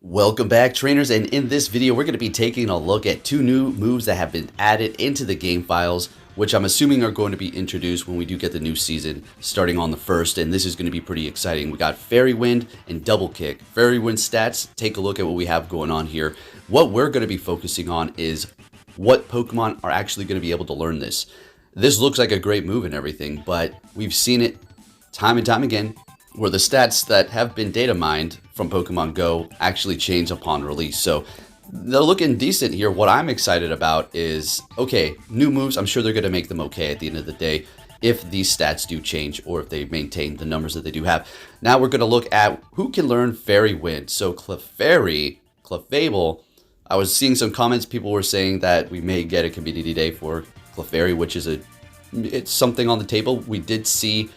Welcome back, trainers, and in this video we're going to be taking a look at two new moves that have been added into the game files, which I'm assuming are going to be introduced when we do get the new season starting on the 1st, and this is going to be pretty exciting. We got Fairy Wind and Double Kick. Fairy Wind stats, take a look at what we have going on here. What we're going to be focusing on is what Pokemon are actually going to be able to learn this. This looks like a great move and everything, but we've seen it time and time again where the stats that have been data mined from Pokemon Go actually change upon release. So they're looking decent here. What I'm excited about is, okay, new moves, I'm sure they're going to make them okay at the end of the day if these stats do change or if they maintain the numbers that they do have. Now we're going to look at who can learn Fairy Wind. So Clefable, I was seeing some comments, people were saying that we may get a community day for Clefairy, which is it's something on the table. We did see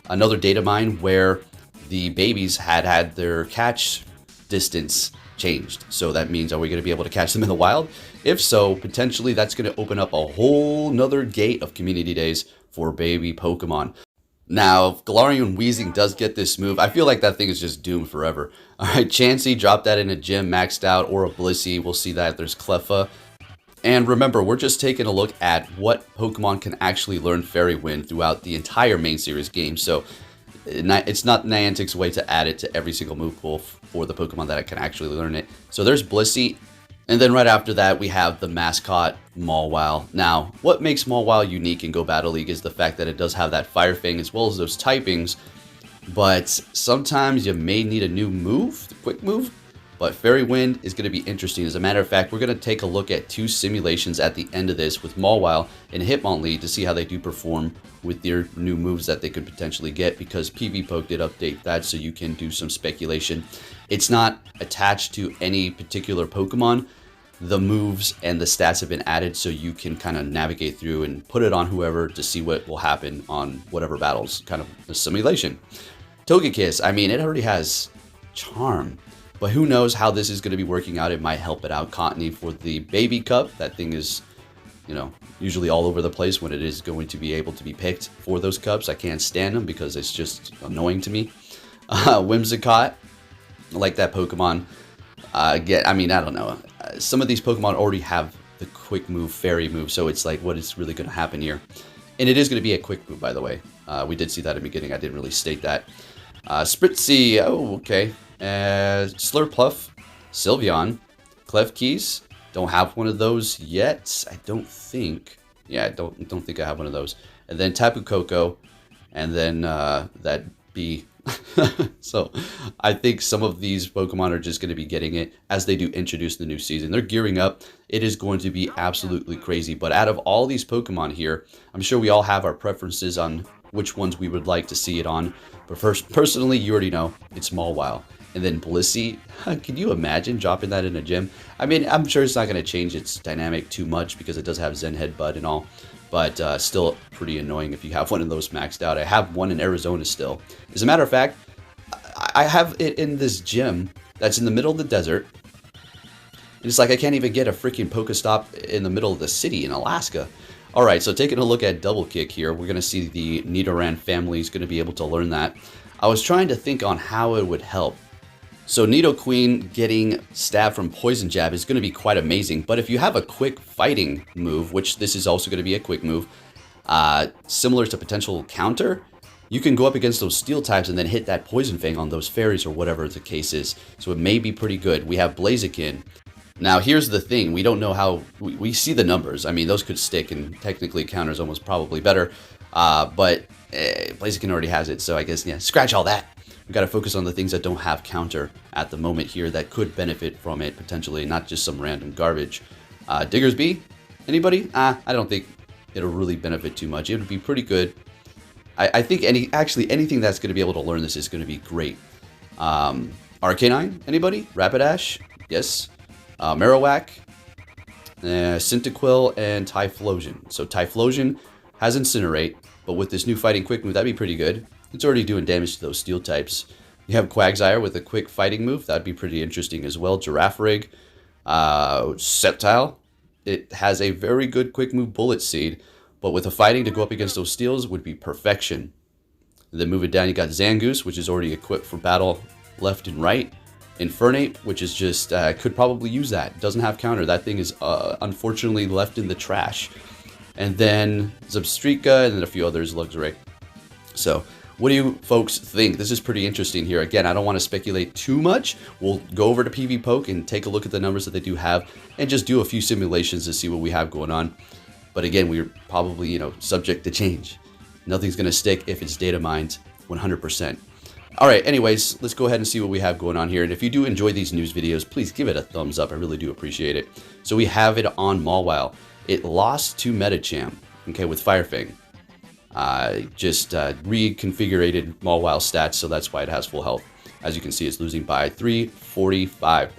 another data mine where the babies had their catch distance changed. So that means, are we going to be able to catch them in the wild? If so, potentially that's going to open up a whole nother gate of community days for baby Pokemon. Now, if Galarian Weezing does get this move, I feel like that thing is just doomed forever. Alright, Chansey, drop that in a gym, maxed out, or a Blissey. We'll see that. There's Cleffa. And remember, we're just taking a look at what Pokemon can actually learn Fairy Wind throughout the entire main series game. So it's not Niantic's way to add it to every single move pool for the Pokemon that can actually learn it. So there's Blissey. And then right after that, we have the mascot, Mawile. Now, what makes Mawile unique in Go Battle League is the fact that it does have that Fire Fang as well as those typings. But sometimes you may need a new move, quick move. But Fairy Wind is going to be interesting. As a matter of fact, we're going to take a look at two simulations at the end of this with Mawile and Hitmonlee to see how they do perform with their new moves that they could potentially get, because PvPoke did update that so you can do some speculation. It's not attached to any particular Pokemon. The moves and the stats have been added so you can kind of navigate through and put it on whoever to see what will happen on whatever battles, kind of a simulation. Togekiss, I mean, it already has Charm. But who knows how this is going to be working out. It might help it out. Cottony for the Baby Cup. That thing is, usually all over the place when it is going to be able to be picked for those cups. I can't stand them because it's just annoying to me. Whimsicott, I like that Pokemon. I don't know. Some of these Pokemon already have the quick move, fairy move, so it's like, what is really going to happen here? And it is going to be a quick move, by the way. We did see that in the beginning. I didn't really state that. Spritzee, oh, okay. Slurpluff, Sylveon, Klefkeys, don't have one of those yet. I don't think. Yeah, I don't think I have one of those. And then Tapu Koko, and then that bee. So I think some of these Pokemon are just going to be getting it as they do introduce the new season. They're gearing up. It is going to be absolutely crazy. But out of all these Pokemon here, I'm sure we all have our preferences on which ones we would like to see it on. But first, personally, you already know it's Mawile. And then Blissey, can you imagine dropping that in a gym? I mean, I'm sure it's not going to change its dynamic too much because it does have Zen Headbutt and all. But still pretty annoying if you have one of those maxed out. I have one in Arizona still. As a matter of fact, I have it in this gym that's in the middle of the desert. And it's like I can't even get a freaking Pokestop in the middle of the city in Alaska. Alright, so taking a look at Double Kick here, we're going to see the Nidoran family is going to be able to learn that. I was trying to think on how it would help. So Nidoqueen getting stabbed from Poison Jab is going to be quite amazing. But if you have a quick fighting move, which this is also going to be a quick move, similar to potential counter, you can go up against those steel types and then hit that Poison Fang on those fairies or whatever the case is. So it may be pretty good. We have Blaziken. Now here's the thing. We don't know how... We see the numbers. I mean, those could stick, and technically counter is almost probably better. But Blaziken already has it. So I guess, yeah, scratch all that. We've got to focus on the things that don't have counter at the moment here that could benefit from it potentially, not just some random garbage. Diggersby? Anybody? I don't think it'll really benefit too much. It would be pretty good. I think anything that's going to be able to learn this is going to be great. Arcanine? Anybody? Rapidash? Yes. Marowak? Cyndaquil and Typhlosion. So Typhlosion has Incinerate, but with this new fighting quick move, that'd be pretty good. It's already doing damage to those steel types. You have Quagsire with a quick fighting move. That'd be pretty interesting as well. Girafarig. Sceptile. It has a very good quick move, Bullet Seed. But with the fighting to go up against those steels would be perfection. And then moving down, you got Zangoose, which is already equipped for battle left and right. Infernape, which is just, could probably use that. Doesn't have counter. That thing is unfortunately left in the trash. And then Zubstrika and then a few others, Luxray. So, what do you folks think? This is pretty interesting here. Again, I don't want to speculate too much. We'll go over to PvPoke and take a look at the numbers that they do have and just do a few simulations to see what we have going on. But again, we're probably, you know, subject to change. Nothing's going to stick if it's data mined 100%. All right, anyways, let's go ahead and see what we have going on here. And if you do enjoy these news videos, please give it a thumbs up. I really do appreciate it. So we have it on Mawile. It lost to Medicham, okay, with Firefang. Just reconfigured Mawile stats, so that's why it has full health. As you can see, it's losing by 345.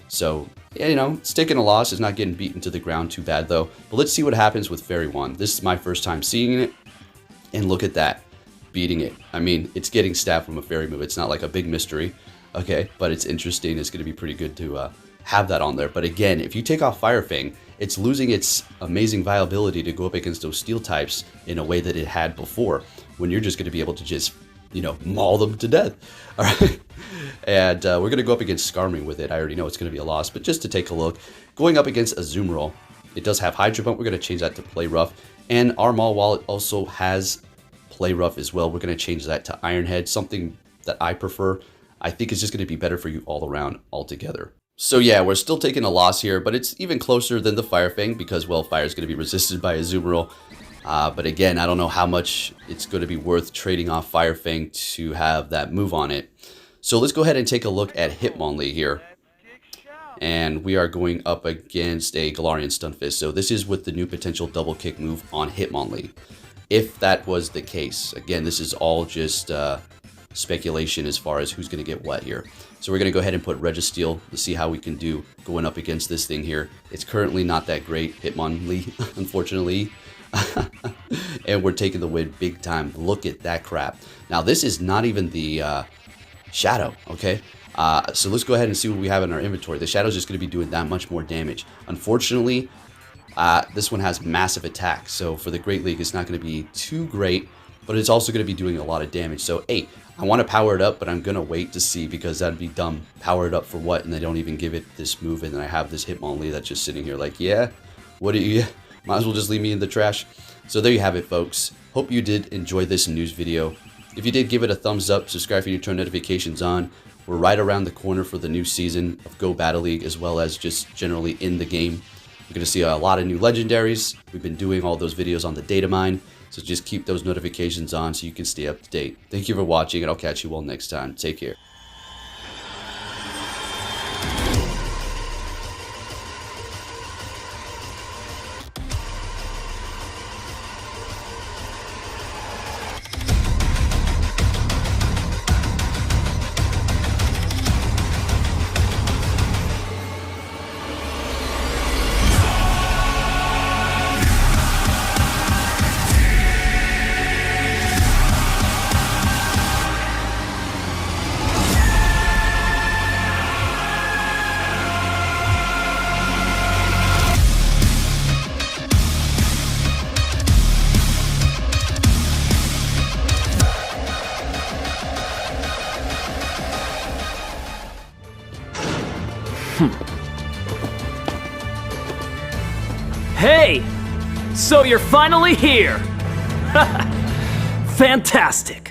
So, yeah, you know, it's taking a loss. It's not getting beaten to the ground too bad, though. But let's see what happens with Fairy Wand. This is my first time seeing it. And look at that. Beating it. I mean, it's getting staff from a Fairy move. It's not like a big mystery, okay? But it's interesting. It's going to be pretty good to have that on there. But again, if you take off Firefang, it's losing its amazing viability to go up against those steel types in a way that it had before, when you're just going to be able to just, you know, maul them to death. All right. And we're going to go up against Skarmory with it. I already know it's going to be a loss, but just to take a look, going up against Azumarill, it does have Hydro Pump. We're going to change that to Play Rough. And our Maul Wallet also has Play Rough as well. We're going to change that to Iron Head, something that I prefer. I think it's just going to be better for you all around altogether. So yeah, we're still taking a loss here, but it's even closer than the Firefang because, well, Fire is going to be resisted by Azumarill. But again, I don't know how much it's going to be worth trading off Firefang to have that move on it. So let's go ahead and take a look at Hitmonlee here. And we are going up against a Galarian Stunfisk. So this is with the new potential double kick move on Hitmonlee. If that was the case, again, this is all just speculation as far as who's going to get what here. So we're going to go ahead and put Registeel to see how we can do going up against this thing here. It's currently not that great, Hitmonlee, unfortunately. And we're taking the win big time. Look at that crap. Now, this is not even the Shadow, okay? So let's go ahead and see what we have in our inventory. The Shadow's just going to be doing that much more damage. Unfortunately, this one has massive attack. So for the Great League, it's not going to be too great, but it's also going to be doing a lot of damage. So, hey, I want to power it up, but I'm going to wait to see because that'd be dumb. Power it up for what? And they don't even give it this move, and then I have this Hitmonlee that's just sitting here like, yeah, what do you... Might as well just leave me in the trash. So there you have it, folks. Hope you did enjoy this news video. If you did, give it a thumbs up. Subscribe if you need to turn notifications on. We're right around the corner for the new season of Go Battle League, as well as just generally in the game. We're going to see a lot of new legendaries. We've been doing all those videos on the data mine, so just keep those notifications on so you can stay up to date. Thank you for watching, and I'll catch you all next time. Take care. Hey! So you're finally here! Fantastic!